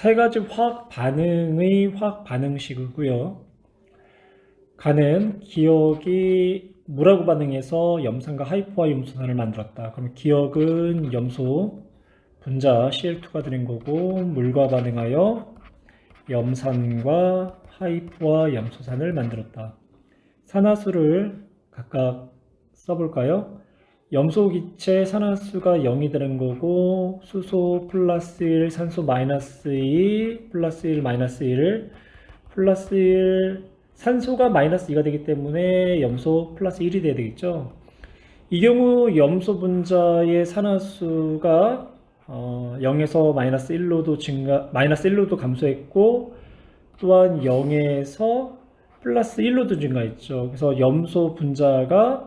세 가지 화학 반응의 화학 반응식이고요. 가는 기억이 물하고 반응해서 염산과 하이포화 염소산을 만들었다. 그럼 기억은 염소 분자 Cl2가 들은 거고, 물과 반응하여 염산과 하이포화 염소산을 만들었다. 산화수를 각각 써볼까요? 염소 기체 산화수가 0이 되는 거고, 수소 플러스 1, 산소 마이너스 2, 플러스 1, 마이너스 1, 플러스 1, 산소가 마이너스 2가 되기 때문에 염소 플러스 1이 돼야 되겠죠. 이 경우 염소 분자의 산화수가 0에서 마이너스 1로도 감소했고, 또한 0에서 플러스 1로도 증가했죠. 그래서 염소 분자가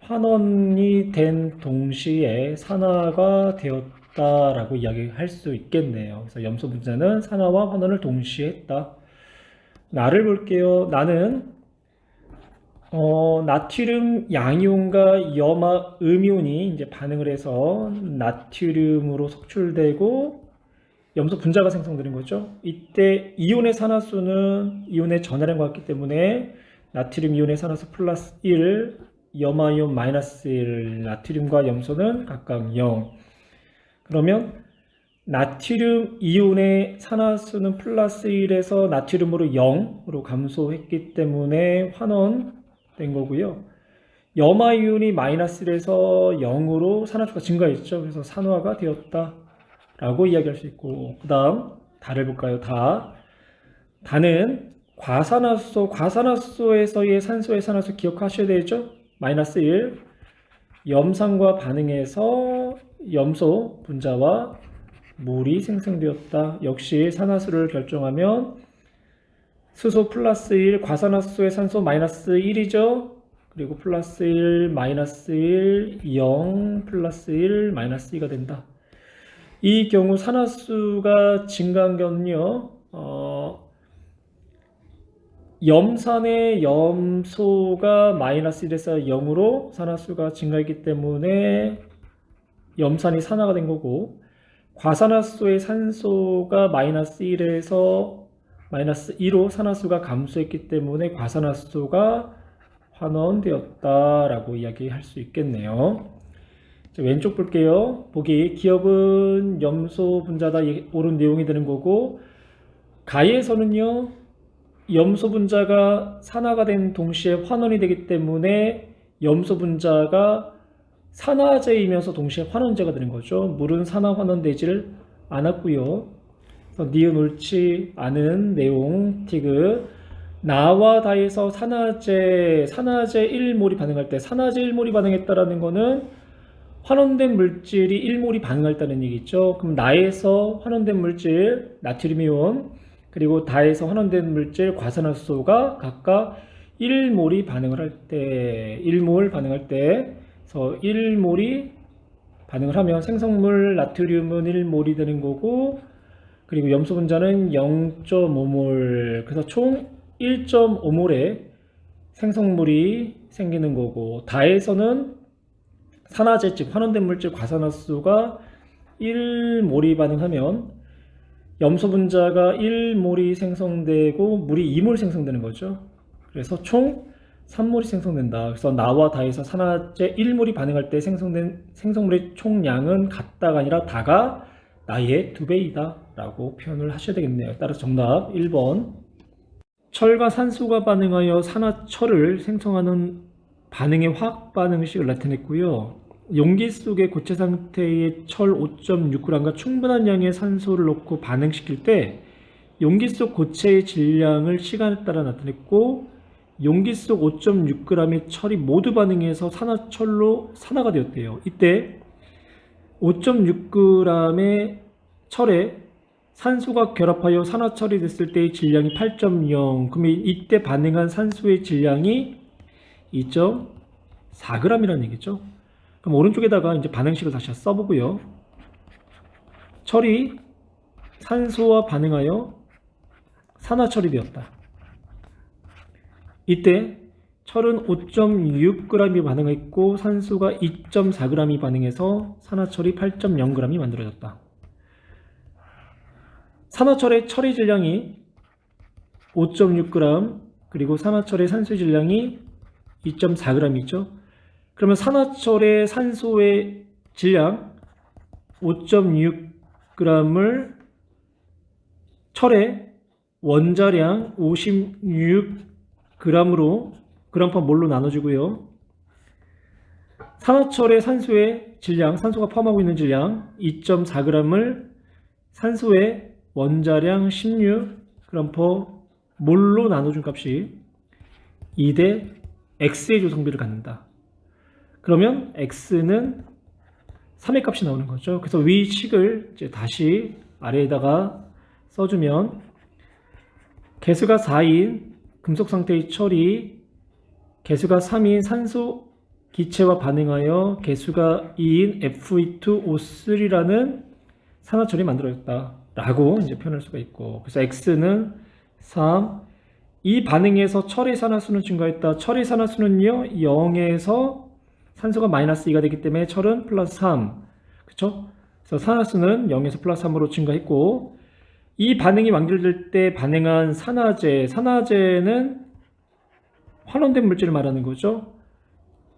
환원이 된 동시에 산화가 되었다라고 이야기할 수 있겠네요. 그래서 염소 분자는 산화와 환원을 동시에 했다. 나를 볼게요. 나는 나트륨 양이온과 염화 음이온이 이제 반응을 해서 나트륨으로 속출되고 염소 분자가 생성되는 거죠. 이때 이온의 산화수는 이온의 전하량과 같기 때문에 나트륨 이온의 산화수 플러스 1, 염화이온 마이너스 1, 나트륨과 염소는 각각 0. 그러면 나트륨 이온의 산화수는 플러스 1에서 나트륨으로 0으로 감소했기 때문에 환원된 거고요. 염화이온이 마이너스 1에서 0으로 산화수가 증가했죠. 그래서 산화가 되었다 라고 이야기할 수 있고, 그 다음 다를 볼까요? 다는 과산화수소에서의 산소의 산화수 기억하셔야 되죠. 마이너스 1, 염산과 반응해서 염소 분자와 물이 생성되었다. 역시 산화수를 결정하면 수소 플러스 1, 과산화수소의 산소 마이너스 1이죠. 그리고 플러스 1, 마이너스 1, 0, 플러스 1, 마이너스 2가 된다. 이 경우 산화수가 증가한 거는요, 염산의 염소가 마이너스 1에서 0으로 산화수가 증가했기 때문에 염산이 산화가 된 거고, 과산화수소의 산소가 마이너스 1에서 마이너스 2로 산화수가 감소했기 때문에 과산화수소가 환원되었다라고 이야기할 수 있겠네요. 자, 왼쪽 볼게요. 보기 기억은 염소 분자다 옳은 내용이 되는 거고, 가에서는요 염소 분자가 산화가 된 동시에 환원이 되기 때문에 염소 분자가 산화제이면서 동시에 환원제가 되는 거죠. 물은 산화 환원되지를 않았고요. 그래서 니은 옳지 않은 내용 티그. 나와 다에서 산화제 1몰이 반응할 때 산화제 1몰이 반응했다라는 거는 환원된 물질이 1몰이 반응했다는 얘기죠. 그럼 나에서 환원된 물질 나트륨 이온, 그리고 다에서 환원된 물질 과산화수소가 각각 1몰이 반응을 할 때, 1몰 반응할 때, 그래서 1몰이 반응을 하면 생성물 나트륨은 1몰이 되는 거고, 그리고 염소 분자는 0.5몰, 그래서 총 1.5몰의 생성물이 생기는 거고, 다에서는 산화제, 즉 환원된 물질 과산화수소가 1몰이 반응하면 염소 분자가 1몰이 생성되고 물이 2몰 생성되는 거죠. 그래서 총 3몰이 생성된다. 그래서 나와 다에서 산화제 1몰이 반응할 때 생성된 생성물의 총량은 같다가 아니라 다가 나의 2배이다 라고 표현을 하셔야 되겠네요. 따라서 정답 1번. 철과 산소가 반응하여 산화철을 생성하는 반응의 화학 반응식을 나타냈고요. 용기 속의 고체 상태의 철 5.6g과 충분한 양의 산소를 넣고 반응시킬 때 용기 속 고체의 질량을 시간에 따라 나타냈고, 용기 속 5.6g의 철이 모두 반응해서 산화철로 산화가 되었대요. 이때 5.6g의 철에 산소가 결합하여 산화철이 됐을 때의 질량이 8.0, 그러면 이때 반응한 산소의 질량이 2.4g이라는 얘기죠. 그럼 오른쪽에다가 이제 반응식을 다시 써보고요. 철이 산소와 반응하여 산화철이 되었다. 이때 철은 5.6g이 반응했고 산소가 2.4g이 반응해서 산화철이 8.0g이 만들어졌다. 산화철의 처리 질량이 5.6g, 그리고 산화철의 산소 질량이 2.4g이죠. 그러면 산화철의 산소의 질량 5.6g을 철의 원자량 56g으로 g/몰로 나눠주고요. 산화철의 산소의 질량, 산소가 포함하고 있는 질량 2.4g을 산소의 원자량 16g/몰로 나눠준 값이 2대 X의 조성비를 갖는다. 그러면 X는 3의 값이 나오는 거죠. 그래서 위 식을 이제 다시 아래에다가 써주면 개수가 4인 금속 상태의 철이 개수가 3인 산소 기체와 반응하여 개수가 2인 Fe2O3라는 산화철이 만들어졌다 라고 이제 표현할 수가 있고, 그래서 X는 3, 이 반응에서 철의 산화수는 증가했다. 철의 산화수는요 0에서 산소가 마이너스 2가 되기 때문에 철은 플러스 3, 그쵸? 그래서 산화수는 0에서 플러스 3으로 증가했고, 이 반응이 완결될 때 반응한 산화제는 환원된 물질을 말하는 거죠.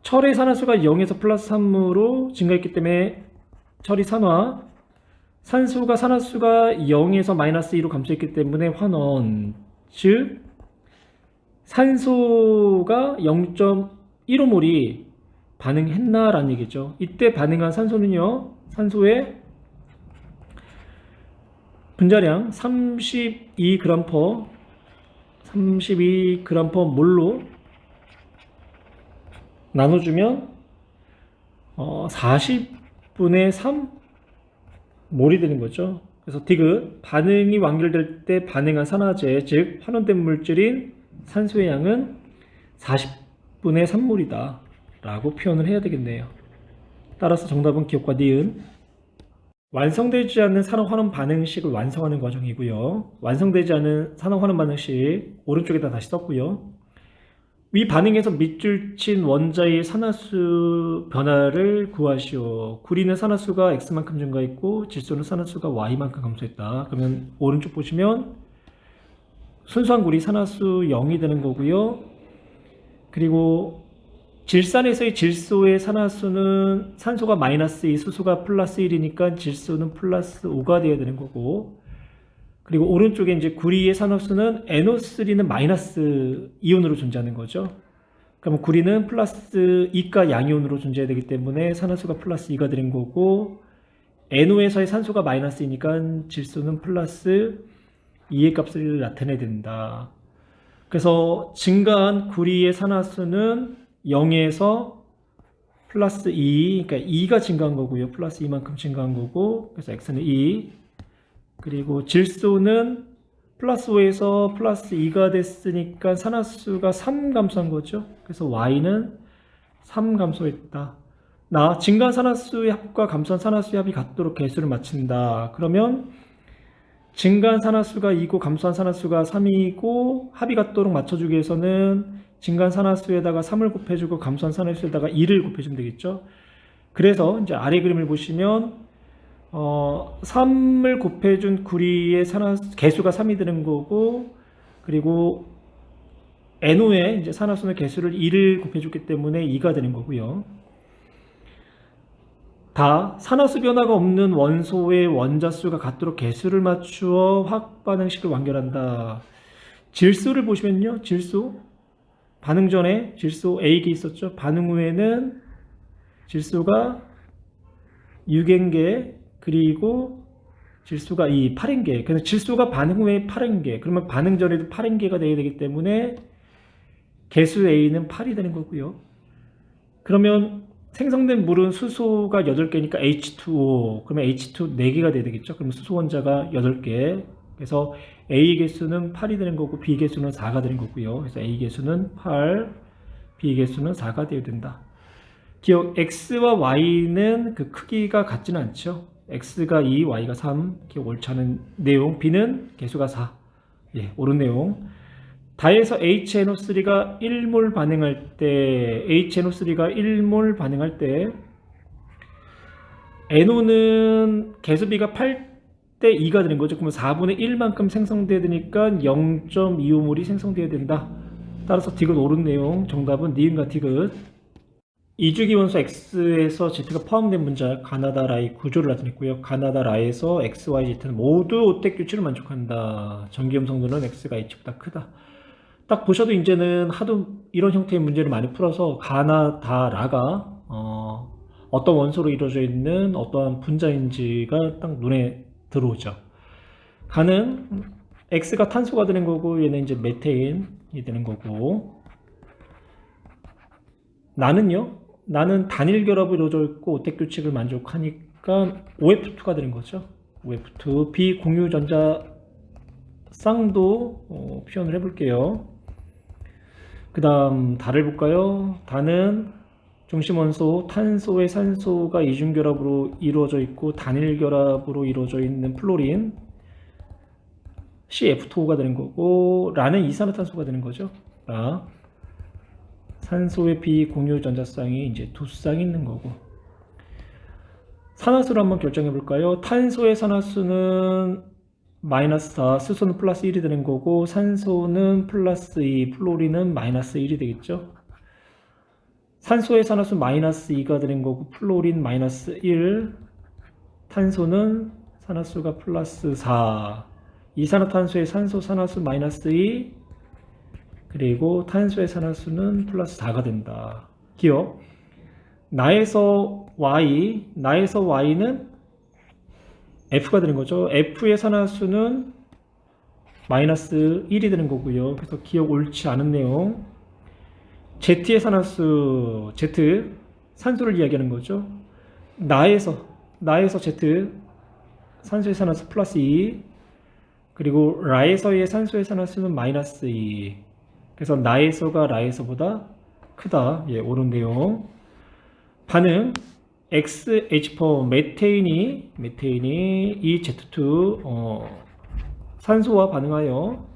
철의 산화수가 0에서 플러스 3으로 증가했기 때문에 철이 산화, 산화수가 0에서 마이너스 2로 감소했기 때문에 환원, 즉 산소가 0.15몰이 반응했나라는 얘기죠. 이때 반응한 산소는요, 산소의 분자량 32g/몰로 나눠주면 40분의 3몰이 되는 거죠. 그래서 디귿, 반응이 완결될 때 반응한 산화제, 즉 환원된 물질인 산소의 양은 40분의 3몰이다 라고 표현을 해야 되겠네요. 따라서 정답은 기억과 니은. 완성되지 않는 산화환원 반응식을 완성하는 과정이고요. 완성되지 않은 산화환원 반응식 오른쪽에다 다시 썼고요. 위 반응에서 밑줄 친 원자의 산화수 변화를 구하시오. 구리는 산화수가 X만큼 증가했고 질소는 산화수가 Y만큼 감소했다. 그러면 오른쪽 보시면 순수한 구리 산화수 0이 되는 거고요. 그리고 질산에서의 질소의 산화수는 산소가 마이너스 2, 수소가 플러스 1이니까 질소는 플러스 5가 되어야 되는 거고, 그리고 오른쪽에 이제 구리의 산화수는 NO3는 마이너스 이온으로 존재하는 거죠. 그러면 구리는 플러스 2가 양이온으로 존재해야 되기 때문에 산화수가 플러스 2가 되는 거고, NO에서의 산소가 마이너스 2니까 질소는 플러스 2의 값을 나타내야 된다. 그래서 증가한 구리의 산화수는 0에서 플러스 2, 그러니까 2가 증가한 거고요. 플러스 2만큼 증가한 거고, 그래서 X는 2. 그리고 질소는 플러스 5에서 플러스 2가 됐으니까 산화수가 3 감소한 거죠. 그래서 Y는 3 감소했다. 증가한 산화수의 합과 감소한 산화수의 합이 같도록 개수를 맞춘다. 그러면 증가한 산화수가 2고 감소한 산화수가 3이고 합이 같도록 맞춰주기 위해서는 증가한 산화수에다가 3을 곱해주고 감소한 산화수에다가 2를 곱해주면 되겠죠. 그래서 이제 아래 그림을 보시면 3을 곱해준 구리의 개수가 3이 되는 거고, 그리고 NO의 이제 산화수는 개수를 2를 곱해줬기 때문에 2가 되는 거고요. 다 산화수 변화가 없는 원소의 원자수가 같도록 개수를 맞추어 화학 반응식을 완결한다. 질소를 보시면요, 질소 반응 전에 질소 A개 있었죠. 반응 후에는 질소가 6N개, 그리고 질소가 8N개. 그래서 질소가 반응 후에 8N개. 그러면 반응 전에도 8N개가 되어야 되기 때문에 개수 A는 8이 되는 거고요. 그러면 생성된 물은 수소가 8개니까 H2O. 그러면 H2 4개가 돼야 되겠죠. 그러면 수소 원자가 8개. 그래서 A 개수는 8이 되는 거고 B 개수는 4가 되는 거고요. 그래서 A 개수는 8, B 개수는 4가 되어야 된다. 기억, X와 Y는 그 크기가 같지는 않죠. X가 2, Y가 3. 기억 옳지 않은 내용. B는 개수가 4. 예, 옳은 내용. 다해서 HNO3가 1몰 반응할 때, HNO3가 1몰 반응할 때 NO는 개수비가 1대 2가 되는 거죠. 그러면 4분의 1만큼 생성돼야 되니까 0.25몰이 생성돼야 된다. 따라서 디귿 옳은 내용, 정답은 니은과 디귿. 이주기 원소 X에서 Z가 포함된 문자 가나다 라이 구조를 나타냈고요. 가나다 라에서 X, Y, Z는 모두 오택 규칙을 만족한다. 전기음 성분은 X가 H보다 크다. 딱 보셔도 이제는 하도 이런 형태의 문제를 많이 풀어서 가나다 라가 어떤 원소로 이루어져 있는 어떠한 분자인지가 딱 눈에 들어오죠. 가는 X가 탄소가 되는 거고 얘는 이제 메테인이 되는 거고, 나는 단일 결합으로 이루어져 있고 오택 규칙을 만족하니까 OF2가 되는 거죠. OF2 비공유 전자 쌍도 표현을 해볼게요. 그 다음 달을 볼까요? 달은 중심 원소 탄소에 산소가 이중 결합으로 이루어져 있고 단일 결합으로 이루어져 있는 플로린 CF2가 되는 거고, 라는 이산화탄소가 되는 거죠. 라. 산소의 비공유 전자쌍이 이제 두 쌍이 있는 거고. 산화수를 한번 결정해 볼까요? 탄소의 산화수는 마이너스 4, 수소는 플러스 1이 되는 거고, 산소는 플러스 2, 플로린은 마이너스 1이 되겠죠. 산소의 산화수 마이너스 2가 되는 거고, 플로린 마이너스 1, 탄소는 산화수가 플러스 4, 이산화탄소의 산소 산화수 마이너스 2, 그리고 탄소의 산화수는 플러스 4가 된다. 기억. 나에서 Y는 F가 되는 거죠. F의 산화수는 마이너스 1이 되는 거고요. 그래서 기억 옳지 않은 내용. Z의 산화수, Z, 산소를 이야기하는 거죠. 나에서 Z, 산소의 산화수 플러스 2, 그리고 라에서의 산소의 산화수는 마이너스 2. 그래서 나에서가 라에서보다 크다. 예, 옳은 내용. 반응 XH4 메테인이 이 Z2 산소와 반응하여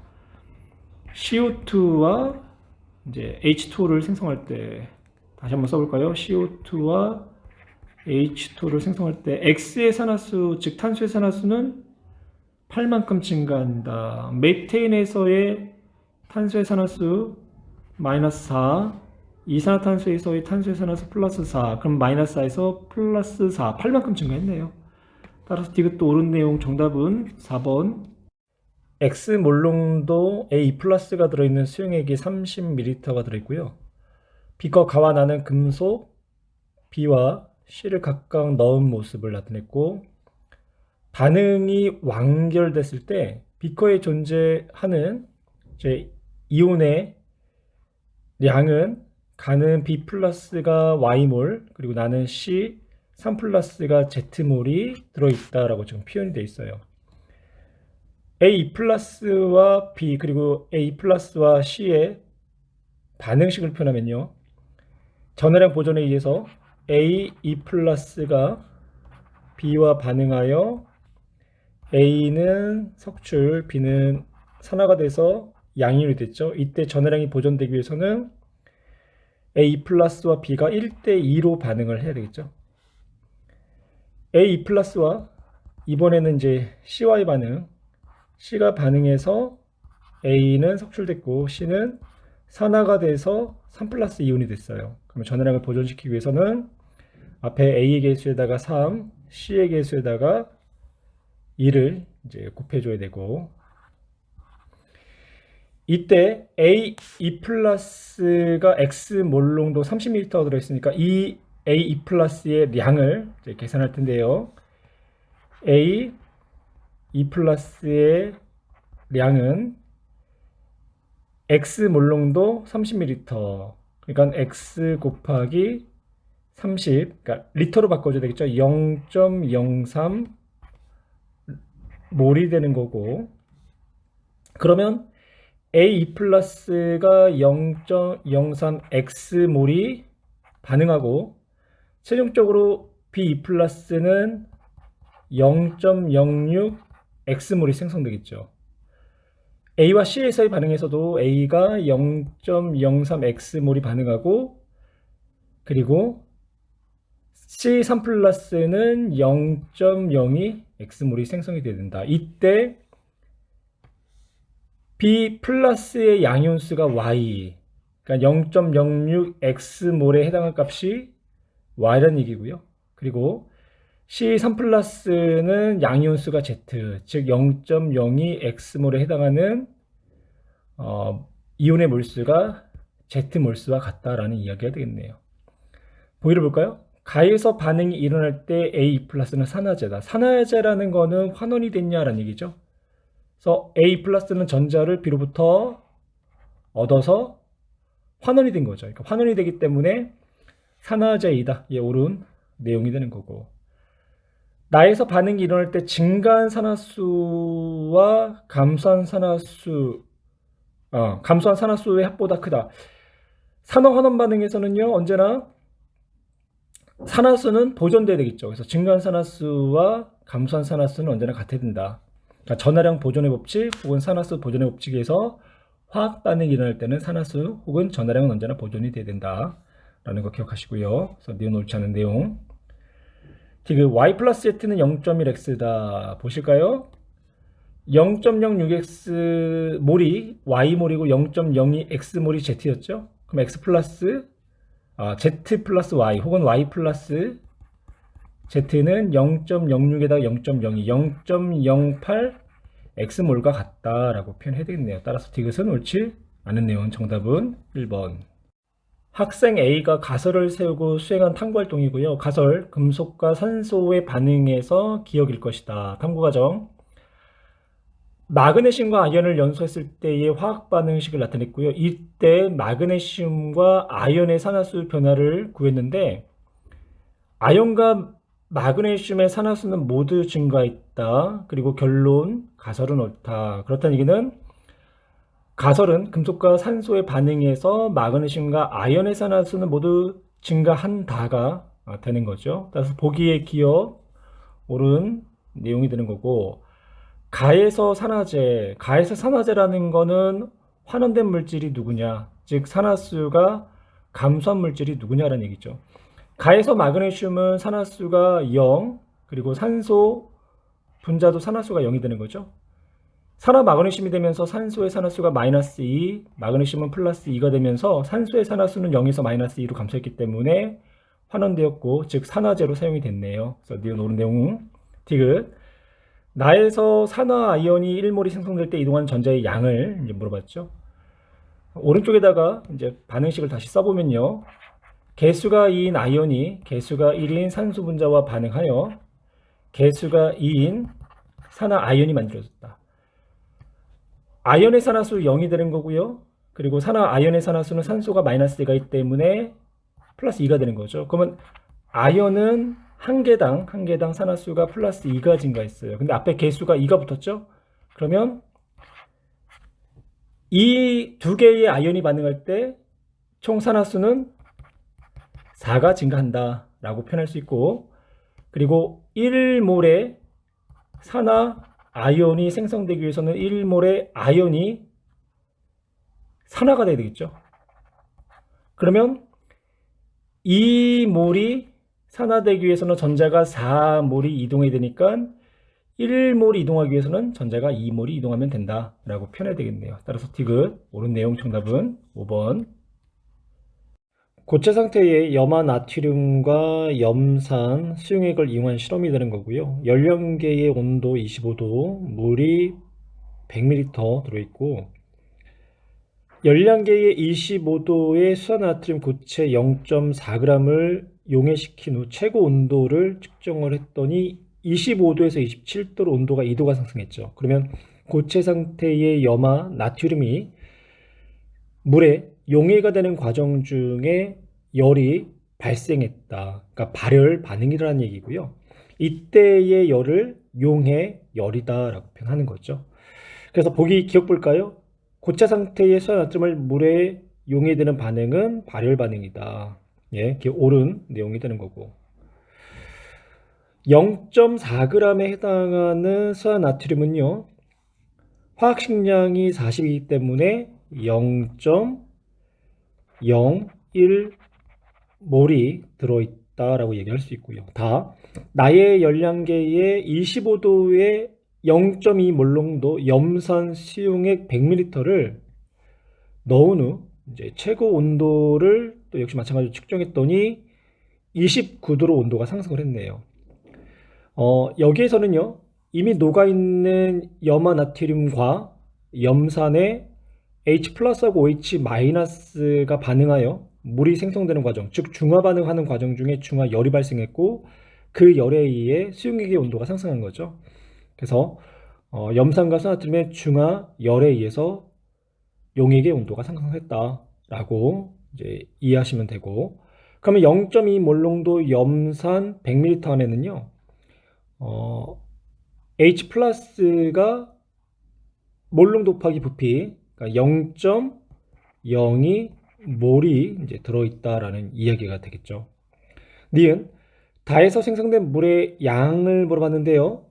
CO2와 이제 H2를 생성할 때, 다시 한번 써볼까요? CO2와 H2를 생성할 때 X의 산화수, 즉 탄소의 산화수는 8만큼 증가한다. 메테인에서의 탄소의 산화수 마이너스 4, 이산화탄소에서의 탄소의 산화수 플러스 4, 그럼 마이너스 4에서 플러스 4, 8만큼 증가했네요. 따라서 디귿도 옳은 내용, 정답은 4번. X 몰롱도 A 플러스가 들어있는 수용액이 30ml가 들어있고요. B과 가와 나는 금속 B와 C를 각각 넣은 모습을 나타냈고, 반응이 완결됐을 때 비커에 존재하는 이온의 양은 가는 B 플러스가 Y몰, 그리고 나는 C 3 플러스가 Z몰이 들어있다라고 지금 표현이 되어 있어요. A 플러스와 B, 그리고 A 플러스와 C의 반응식을 표현하면요, 전해량 보존에 의해서 A, E 플러스가 B와 반응하여 A는 석출, B는 산화가 돼서 양이온이 됐죠. 이때 전해량이 보존되기 위해서는 A 플러스와 B가 1대2로 반응을 해야 되겠죠. A 플러스와 이번에는 이제 C와의 반응, C가 반응해서 A는 석출됐고 C는 산화가 돼서 3 플러스 이온이 됐어요. 그러면 전해량을 보존시키기 위해서는 앞에 A의 개수에다가 3, C의 개수에다가 2를 이제 곱해줘야 되고, 이때 A2 플러스가 X 몰롱도 30ml 들어있으니까 이 A2 플러스의 양을 이제 계산할 텐데요. A2 플러스의 양은 X 몰롱도 30ml, 그러니까 X 곱하기 30, 그러니까 리터로 바꿔줘야 되겠죠. 0.03 몰이 되는 거고, 그러면 A2 플러스가 0.03 X몰이 반응하고 최종적으로 B2 플러스는 0.06 X몰이 생성되겠죠. A와 C에서의 반응에서도 A가 0.03 X몰이 반응하고, 그리고 C3 플러스는 0.02 X몰이 생성이 돼야 된다. 이때 B 플러스의 양이온수가 Y, 그러니까 0.06 X몰에 해당할 값이 Y라는 얘기고요. 그리고 C3 플러스는 양이온수가 Z, 즉 0.02 X몰에 해당하는 이온의 몰수가 Z 몰수와 같다라는 이야기가 되겠네요. 보기를 볼까요? 가에서 반응이 일어날 때 A 플러스는 산화제다. 산화제라는 거는 환원이 됐냐라는 얘기죠. 그래서 A 플러스는 전자를 B로부터 얻어서 환원이 된 거죠. 그러니까 환원이 되기 때문에 산화제이다. 예, 옳은 내용이 되는 거고. 나에서 반응이 일어날 때 증가한 산화수와 감소한 산화수의 합보다 크다. 산화환원 반응에서는요, 언제나 산화수는 보존돼야 되겠죠. 그래서 증가한 산화수와 감소한 산화수는 언제나 같아야 된다. 그러니까 전하량 보존의 법칙 혹은 산화수 보존의 법칙에서 화학 반응이 일어날 때는 산화수 혹은 전하량은 언제나 보존이 돼야 된다. 라는 거 기억하시고요. 그래서 니은 옳지 않은 내용. 지금 y 플러스 z는 0.1x다. 보실까요? 0.06x 몰이 y몰이고 0.02x 몰이 z였죠. 그럼 x 플러스 z 플러스 y 혹은 y 플러스 z는 0.06에다가 0.02, 0.08 x몰과 같다라고 표현해야 되겠네요. 따라서 디귿은 옳지 않은 내용. 정답은 1번. 학생 A가 가설을 세우고 수행한 탐구활동이고요. 가설, 금속과 산소의 반응에서 기억일 것이다. 탐구과정. 마그네슘과 아연을 연소했을 때의 화학 반응식을 나타냈고요. 이때 마그네슘과 아연의 산화수 변화를 구했는데 아연과 마그네슘의 산화수는 모두 증가했다. 그리고 결론, 가설은 옳다. 그렇다는 얘기는 가설은 금속과 산소의 반응에서 마그네슘과 아연의 산화수는 모두 증가한다가 되는 거죠. 따라서 보기의 기억, 옳은 내용이 되는 거고, 가에서 산화제라는 거는 환원된 물질이 누구냐, 즉 산화수가 감소한 물질이 누구냐라는 얘기죠. 가에서 마그네슘은 산화수가 0, 그리고 산소 분자도 산화수가 0이 되는 거죠. 산화 마그네슘이 되면서 산소의 산화수가 마이너스 2, 마그네슘은 플러스 2가 되면서 산소의 산화수는 0에서 마이너스 2로 감소했기 때문에 환원되었고, 즉 산화제로 사용이 됐네요. 그래서 니은 옳은 내용. 디귿. 나에서 산화 아이온이 1몰이 생성될 때 이동한 전자의 양을 이제 물어봤죠. 오른쪽에다가 이제 반응식을 다시 써보면요. 개수가 2인 아이온이 개수가 1인 산소 분자와 반응하여 개수가 2인 산화 아이온이 만들어졌다. 아이온의 산화수 0이 되는 거고요. 그리고 아이온의 산화수는 산소가 마이너스 2가 때문에 플러스 2가 되는 거죠. 그러면 아이온은 한 개당 산화수가 플러스 2가 증가했어요. 근데 앞에 개수가 2가 붙었죠? 그러면 이 두 개의 아이온이 반응할 때 총 산화수는 4가 증가한다 라고 표현할 수 있고, 그리고 1몰의 산화 아이온이 생성되기 위해서는 1몰의 아이온이 산화가 돼야 되겠죠. 그러면 2몰이 산화되기 위해서는 전자가 4몰이 이동해야 되니까 1몰이 이동하기 위해서는 전자가 2몰이 이동하면 된다라고 표현해야 되겠네요. 따라서 디귿, 옳은 내용. 정답은 5번. 고체 상태의 염화 나트륨과 염산, 수용액을 이용한 실험이 되는 거고요. 연령계의 온도 25도, 물이 100ml 들어있고, 열량계의 25도의 수산나트륨 고체 0.4g을 용해시킨 후 최고 온도를 측정을 했더니 25도에서 27도로 온도가 2도가 상승했죠. 그러면 고체 상태의 염화 나트륨이 물에 용해가 되는 과정 중에 열이 발생했다. 그러니까 발열 반응이라는 얘기고요. 이때의 열을 용해 열이다라고 표현하는 거죠. 그래서 보기 기억 볼까요? 고체 상태의 수산나트륨을 물에 용해되는 반응은 발열 반응이다. 예, 옳은 내용이 되는 거고. 0.4g에 해당하는 수산나트륨은요, 화학식량이 40이기 때문에 0.01몰이 있다라고 얘기할 수 있고요. 다 나의 열량계의 25도의 0.2 몰롱도 염산 수용액 100ml를 넣은 후 이제 최고 온도를 또 역시 마찬가지로 측정했더니 29도로 온도가 상승을 했네요. 여기에서는요, 이미 녹아있는 염화나트륨과 염산의 H 플러스하고 OH 마이너스가 반응하여 물이 생성되는 과정, 즉 중화 반응하는 과정 중에 중화 열이 발생했고 그 열에 의해 수용액의 온도가 상승한 거죠. 그래서 염산과 산나트륨의 중화 열에 의해서 용액의 온도가 상승했다라고 이제 이해하시면 되고, 그러면 0.2 몰롱도 염산 100ml 안에는요, H 플러스가 몰롱 곱하기 부피, 그러니까 0.02 몰이 이제 들어있다라는 이야기가 되겠죠. 니은 다에서 생성된 물의 양을 물어봤는데요.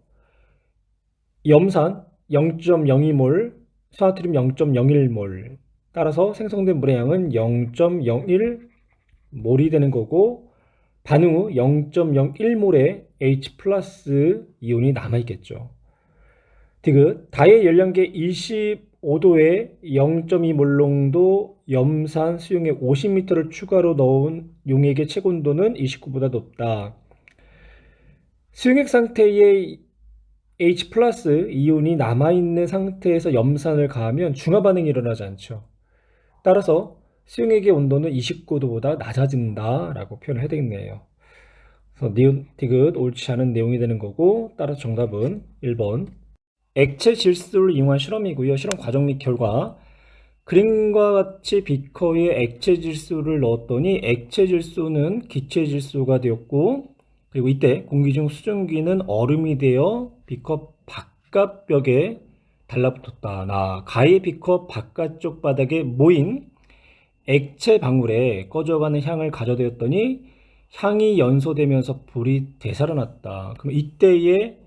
염산 0.02몰, 산나트륨 0.01몰. 따라서 생성된 물의 양은 0.01몰이 되는 거고, 반응 후 0.01몰의 H 플러스 이온이 남아있겠죠. 디귿 다의 열량계 25도에 0.2 몰롱도 염산 수용액 50ml를 추가로 넣은 용액의 최고 온도는 29보다 높다. 수용액 상태에 H 플러스 이온이 남아있는 상태에서 염산을 가하면 중화 반응이 일어나지 않죠. 따라서 수용액의 온도는 29도보다 낮아진다라고 표현을 해야 되겠네요. 그래서 니은, 디귿 옳지 않은 내용이 되는 거고, 따라서 정답은 1번. 액체 질소를 이용한 실험이고요. 실험 과정 및 결과. 그림과 같이 비커에 액체 질소를 넣었더니 액체 질소는 기체 질소가 되었고, 그리고 이때 공기 중 수증기는 얼음이 되어 비커 바깥벽에 달라붙었다. 가의 비커 바깥쪽 바닥에 모인 액체 방울에 꺼져가는 향을 가져대었더니 향이 연소되면서 불이 되살아났다. 그럼 이때의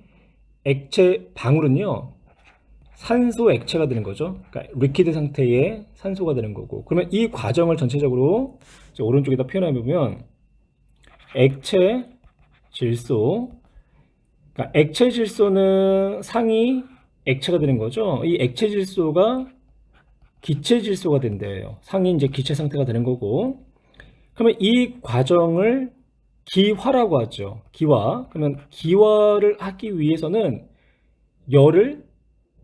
액체 방울은요, 산소 액체가 되는 거죠. 그러니까 리퀴드 상태의 산소가 되는 거고, 그러면 이 과정을 전체적으로 오른쪽에다 표현해 보면 액체 질소, 그러니까 액체 질소는 상이 액체가 되는 거죠. 이 액체 질소가 기체 질소가 된대요. 상이 이제 기체 상태가 되는 거고, 그러면 이 과정을 기화라고 하죠. 기화. 그러면 기화를 하기 위해서는 열을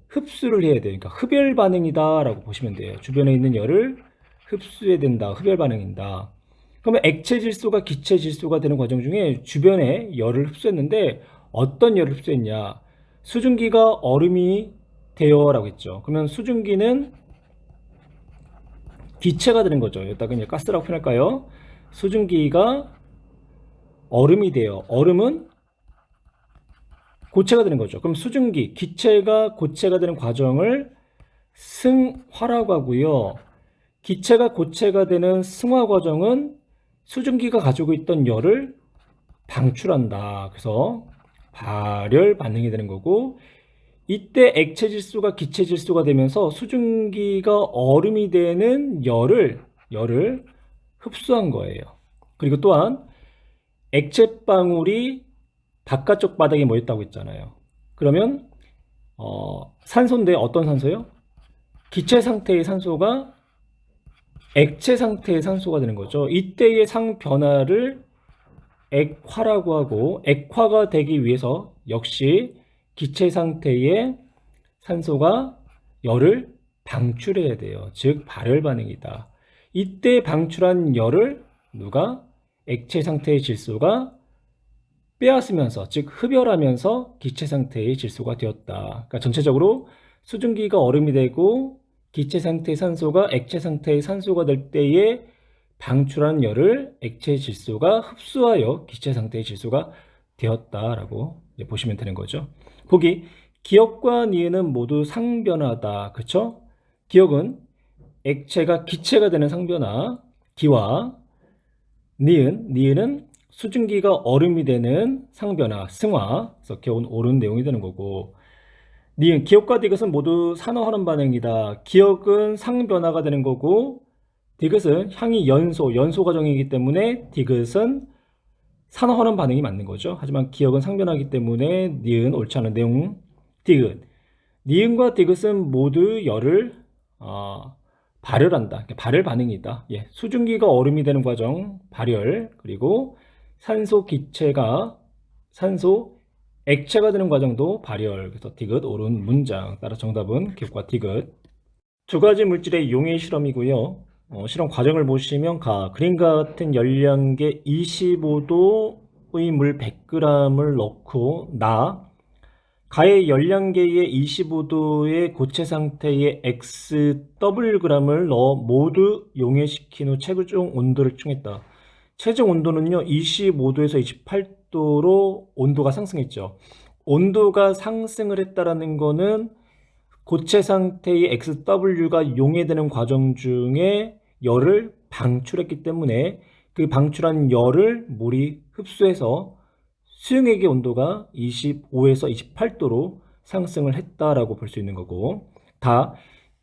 흡수를 해야 돼요. 그러니까 흡열 반응이다라고 보시면 돼요. 주변에 있는 열을 흡수해야 된다. 흡열 반응이다. 그러면 액체 질소가 기체 질소가 되는 과정 중에 주변에 열을 흡수했는데 어떤 열을 흡수했냐? 수증기가 얼음이 되어라고 했죠. 그러면 수증기는 기체가 되는 거죠. 여기다가 이제 가스라고 표현할까요? 수증기가 얼음이 돼요. 얼음은 고체가 되는 거죠. 그럼 수증기, 기체가 고체가 되는 과정을 승화라고 하고요. 기체가 고체가 되는 승화 과정은 수증기가 가지고 있던 열을 방출한다. 그래서 발열 반응이 되는 거고, 이때 액체 질소가 기체 질소가 되면서 수증기가 얼음이 되는 열을 흡수한 거예요. 그리고 또한 액체 방울이 바깥쪽 바닥에 모였다고 했잖아요. 그러면 산소인데 어떤 산소요? 기체 상태의 산소가 액체 상태의 산소가 되는 거죠. 이때의 상 변화를 액화라고 하고, 액화가 되기 위해서 역시 기체 상태의 산소가 열을 방출해야 돼요. 즉 발열 반응이다. 이때 방출한 열을 누가? 액체 상태의 질소가 빼앗으면서, 즉 흡열하면서 기체 상태의 질소가 되었다. 그러니까 전체적으로 수증기가 얼음이 되고 기체 상태의 산소가 액체 상태의 산소가 될 때에 방출한 열을 액체 질소가 흡수하여 기체 상태의 질소가 되었다라고 보시면 되는 거죠. 보기 기억과 니은은 모두 상변화다. 그렇죠? 기억은 액체가 기체가 되는 상변화, 기화. 니은은 수증기가 얼음이 되는 상변화, 승화. 그래서 기억은 옳은 내용이 되는 거고, 니은 기억과 디귿은 모두 산화환원 반응이다. 기억은 상변화가 되는 거고, 디귿은 향이 연소 과정이기 때문에 디귿은 산화환원 반응이 맞는 거죠. 하지만 기억은 상변하기 때문에 니은 옳지 않은 내용. 디귿. 니은과 디귿은 모두 열을 발열한다. 그러니까 발열 반응이다. 예, 수증기가 얼음이 되는 과정 발열, 그리고 산소 기체가 산소 액체가 되는 과정도 발열. 그래서 디귿 옳은 문장. 따라 정답은 기억과 디귿. 두 가지 물질의 용해 실험이고요. 실험 과정을 보시면 그림과 같은 열량계 25도의 물 100g을 넣고 가의 열량계에 25도의 고체 상태의 XWg을 넣어 모두 용해시킨 후 최종 온도를 측정했다. 최종 온도는요 25도에서 28도로 온도가 상승했죠. 온도가 상승을 했다라는 거는 고체 상태의 XW가 용해되는 과정 중에 열을 방출했기 때문에 그 방출한 열을 물이 흡수해서 수용액의 온도가 25에서 28도로 상승을 했다라고 볼 수 있는 거고,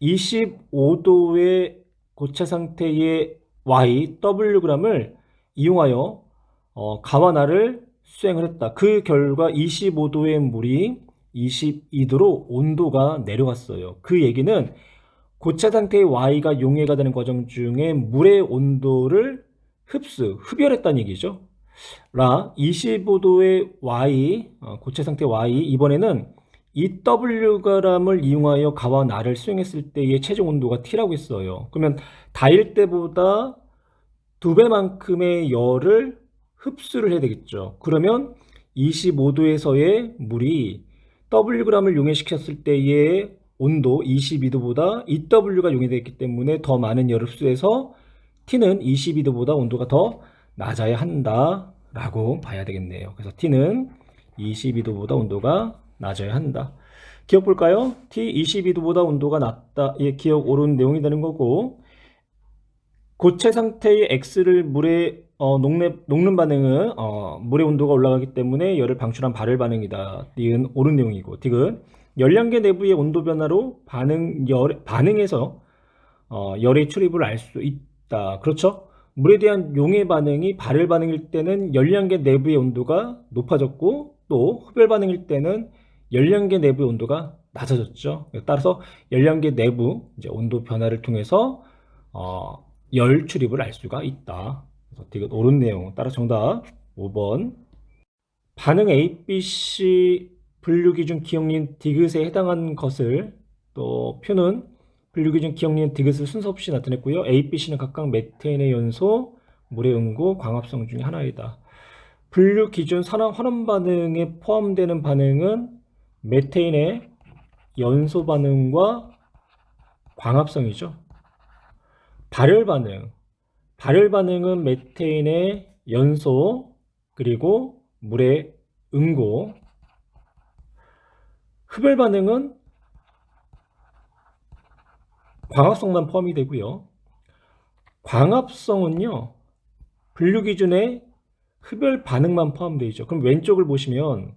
25도의 고체 상태의 YWg을 이용하여 가와 나를 수행을 했다. 그 결과 25도의 물이 22도로 온도가 내려갔어요. 그 얘기는 고체 상태의 Y가 용해가 되는 과정 중에 물의 온도를 흡열했다는 얘기죠. 25도의 Y, 고체 상태 Y, 이번에는 EWg을 이용하여 가와 나를 수행했을 때의 최종 온도가 T라고 했어요. 그러면 다일 때보다 2배만큼의 열을 흡수를 해야 되겠죠. 그러면 25도에서의 물이 Wg을 용해시켰을 때의 온도 22도보다 EW가 용해되었기 때문에 더 많은 열을 흡수해서 T는 22도보다 온도가 더 낮아야 한다 라고 봐야 되겠네요. 그래서 T는 22도보다 온도가 낮아야 한다. 기억 볼까요? T 22도보다 온도가 낮다. 예, 기억 옳은 내용이 되는 거고, 고체 상태의 X를 물에 녹는 반응은 물의 온도가 올라가기 때문에 열을 방출한 발열 반응이다. 니은 옳은 내용이고, 디귿 열량계 내부의 온도 변화로 반응에서 열의 출입을 알 수 있다. 그렇죠? 물에 대한 용해 반응이 발열 반응일 때는 열량계 내부의 온도가 높아졌고, 또 흡열 반응일 때는 열량계 내부의 온도가 낮아졌죠. 따라서 열량계 내부 이제 온도 변화를 통해서 열 출입을 알 수가 있다. 그래서 디귿 옳은 내용. 따라 정답 5번. 반응 ABC 분류기준 기억니은 디귿에 해당하는 것을, 또 표는 분류기준 기억니은 디귿을 순서 없이 나타냈고요. A, B, C는 각각 메테인의 연소, 물의 응고, 광합성 중에 하나이다. 분류기준 산화 환원 반응에 포함되는 반응은 메테인의 연소 반응과 광합성이죠. 발열 반응은 메테인의 연소 그리고 물의 응고. 흡열 반응은 광합성만 포함이 되고요. 광합성은요 분류 기준에 흡열 반응만 포함되어 있죠. 그럼 왼쪽을 보시면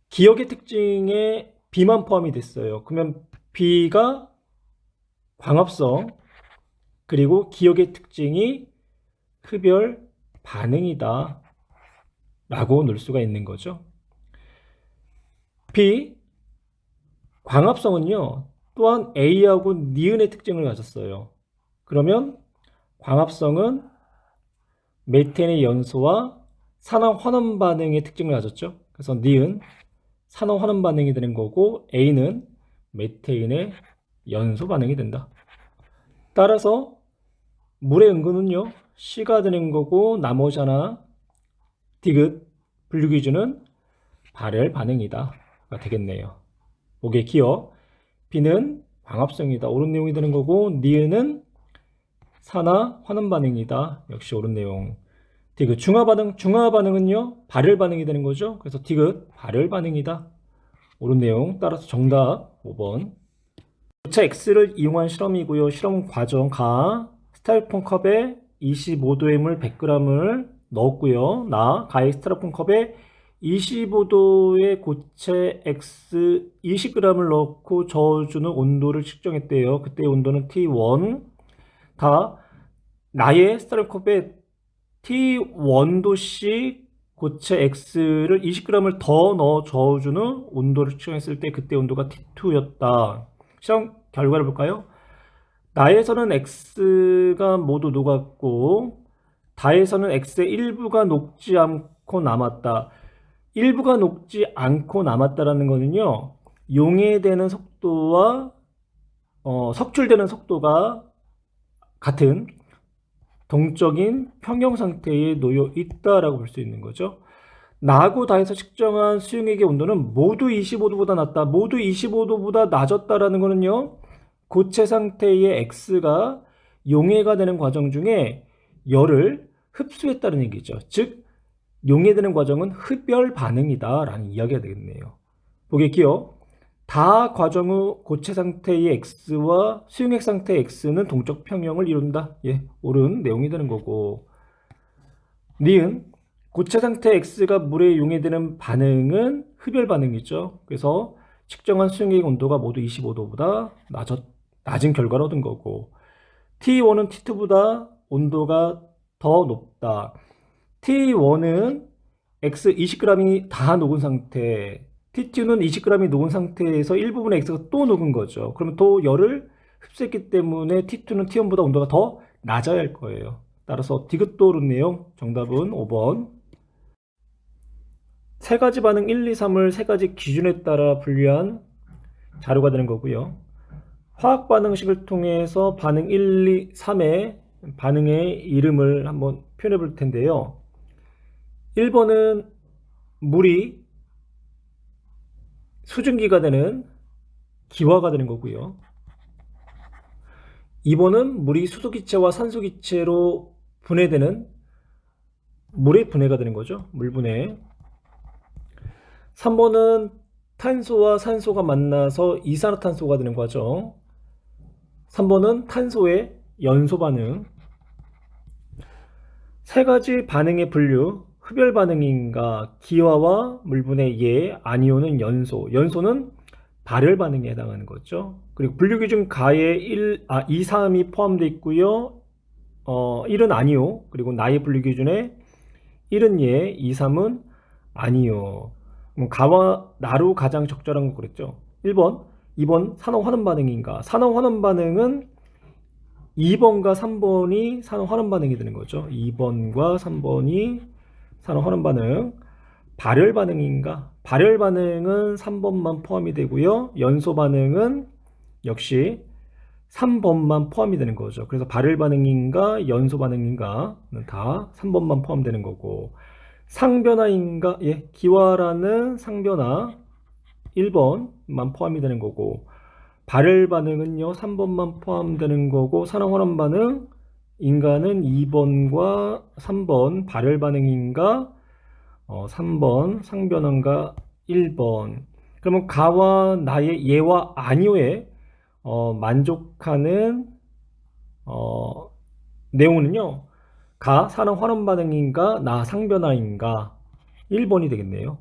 기억의 특징에 B만 포함이 됐어요. 그러면 B가 광합성 그리고 기억의 특징이 흡열 반응이다 라고 놓을 수가 있는 거죠. B 광합성은요 또한 A하고 니은의 특징을 가졌어요. 그러면 광합성은 메테인의 연소와 산화 환원 반응의 특징을 가졌죠. 그래서 니은 산화 환원 반응이 되는 거고, A는 메테인의 연소 반응이 된다. 따라서 물의 응고는요 C가 되는 거고, 나머지 하나 디귿 분류 기준은 발열 반응이다 가 되겠네요. 보기에 기억. B는 광합성이다. 옳은 내용이 되는 거고, 니은은 산화 환원 반응이다. 역시 옳은 내용. 디귿 중화 반응은요 발열 반응이 되는 거죠. 그래서 디귿 발열 반응이다. 옳은 내용. 따라서 정답 5번. 고체 X를 이용한 실험이고요. 실험 과정 스타일폰 컵에 25도의 물 100g을 넣었고요. 가의 스타일폰 컵에 25도의 고체 X 20g을 넣고 저어주는 온도를 측정했대요. 그때 온도는 T1. 나의 스타일폰 컵에 T1도씩 고체 X를 20g을 더 넣어 저어주는 온도를 측정했을 때 그때 온도가 T2였다. 시험 결과를 볼까요? 나에서는 X가 모두 녹았고 다에서는 X의 일부가 녹지 않고 남았다. 일부가 녹지 않고 남았다라는 거는요. 용해되는 속도와 석출되는 속도가 같은 동적인 평형 상태에 놓여 있다라고 볼 수 있는 거죠. 나하고 다에서 측정한 수용액의 온도는 모두 25도보다 낮다. 모두 25도보다 낮았다라는 거는요. 고체 상태의 X가 용해가 되는 과정 중에 열을 흡수했다는 얘기죠. 즉 용해되는 과정은 흡열 반응이다 라는 이야기가 되겠네요. 보기 기억. 다 과정 후 고체 상태의 X와 수용액 상태의 X는 동적 평형을 이룬다. 예, 옳은 내용이 되는 거고. 니은 고체 상태 X가 물에 용해되는 반응은 흡열 반응이죠. 그래서 측정한 수용액 온도가 모두 25도보다 낮은 결과를 얻은 거고. T1은 T2보다 온도가 더 높다. T1은 X 20g이 다 녹은 상태, T2는 20g이 녹은 상태에서 일부분의 X가 또 녹은 거죠. 그러면 또 열을 흡수했기 때문에 T2는 T1보다 온도가 더 낮아야 할 거예요. 따라서 디귿도 옳은 내용, 정답은 5번. 세 가지 반응 1, 2, 3을 세 가지 기준에 따라 분류한 자료가 되는 거고요. 화학 반응식을 통해서 반응 1, 2, 3의 반응의 이름을 한번 표현해 볼 텐데요. 1번은 물이 수증기가 되는 기화가 되는 거고요. 2번은 물이 수소기체와 산소기체로 분해되는 물의 분해가 되는 거죠. 물분해. 3번은 탄소와 산소가 만나서 이산화탄소가 되는 거죠. 3번은 탄소의 연소 반응. 세 가지 반응의 분류, 흡열 반응인가, 기화와 물분해 예, 아니오는 연소. 연소는 발열 반응에 해당하는 거죠. 그리고 분류 기준 가에 2, 3이 포함되어 있고요. 1은 아니오. 그리고 나의 분류 기준에 1은 예, 2, 3은 아니오. 가와 나로 가장 적절한 거 그랬죠. 1번, 2번 산화환원 반응인가. 산화환원 반응은 2번과 3번이 산화환원 반응이 되는 거죠. 2번과 3번이 산화환원 반응. 발열 반응인가? 발열 반응은 3번만 포함이 되고요. 연소 반응은 역시 3번만 포함이 되는 거죠. 그래서 발열 반응인가 연소 반응인가는 다 3번만 포함되는 거고, 상변화인가? 예, 기화라는 상변화 1번만 포함이 되는 거고, 발열 반응은요 3번만 포함되는 거고, 산화환원 반응 인가는 2번과 3번 발열 반응인가 3번 상변화인가 1번. 그러면 가와 나의 예와 아니오에 만족하는 내용은요 가 산화환원 반응인가 나 상변화인가 1번이 되겠네요.